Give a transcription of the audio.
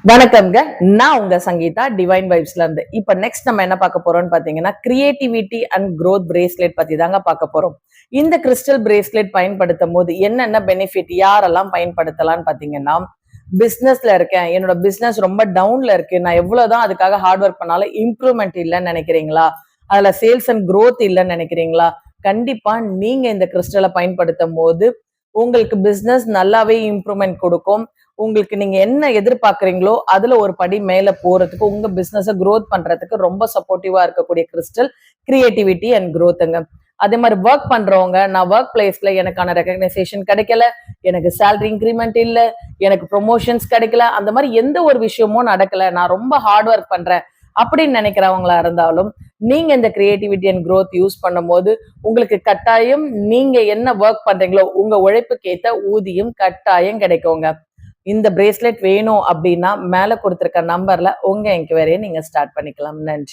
வணக்கம்ங்க. நான் உங்க சங்கீதா டிவைன் வைப்ஸ்ல இருந்து. இப்ப நெக்ஸ்ட் நம்ம என்ன பார்க்க போறோம்னு பாத்தீங்கன்னா, கிரியேட்டிவிட்டி அண்ட் growth பிரேஸ்லெட் பத்தி தாங்க பார்க்க போறோம். இந்த கிறிஸ்டல் பிரேஸ்லெட் பயன்படுத்தும் போது என்னென்ன பெனிஃபிட் யாரெல்லாம் பயன்படுத்தலாம்னு பாத்தீங்கன்னா, பிசினஸ்ல இருக்கேன், என்னோட பிசினஸ் ரொம்ப டவுன்ல இருக்கு, நான் எவ்வளவுதான் அதுக்காக ஹார்ட் ஒர்க் பண்ணாலும் இம்ப்ரூவ்மெண்ட் இல்லைன்னு நினைக்கிறீங்களா? அதுல சேல்ஸ் அண்ட் growth இல்லைன்னு நினைக்கிறீங்களா? கண்டிப்பா நீங்க இந்த கிறிஸ்டலை பயன்படுத்தும் போது உங்களுக்கு பிசினஸ் நல்லாவே இம்ப்ரூவ்மெண்ட் கொடுக்கும். உங்களுக்கு நீங்க என்ன எதிர்பார்க்குறீங்களோ அதுல ஒரு படி மேல போறதுக்கு, உங்க பிசினஸ growth பண்றதுக்கு ரொம்ப சப்போர்ட்டிவா இருக்கக்கூடிய கிறிஸ்டல் கிரியேட்டிவிட்டி அண்ட் growthங்க. அதே மாதிரி ஒர்க் பண்றவங்க, நான் ஒர்க் பிளேஸ்ல எனக்கான ரெகக்னைசேஷன் கிடைக்கல, எனக்கு சேலரி இன்க்ரிமெண்ட் இல்ல, எனக்கு ப்ரொமோஷன்ஸ் கிடைக்கல, அந்த மாதிரி எந்த ஒரு விஷயமும் நடக்கல, நான் ரொம்ப ஹார்ட் ஒர்க் பண்றேன் அப்படின்னு நினைக்கிறவங்களா இருந்தாலும் நீங்க இந்த கிரியேட்டிவிட்டி அண்ட் growth யூஸ் பண்ணும்போது உங்களுக்கு கட்டாயம் நீங்க என்ன ஒர்க் பண்றீங்களோ உங்க உழைப்புக்கு ஏத்த ஊதியம் கட்டாயம் கிடைக்குங்க. இந்த பிரேஸ்லெட் வேணும் அப்படின்னா மேல கொடுத்திருக்க நம்பர்ல உங்க என்கொயரியை நீங்க ஸ்டார்ட் பண்ணிக்கலாம். நன்றி.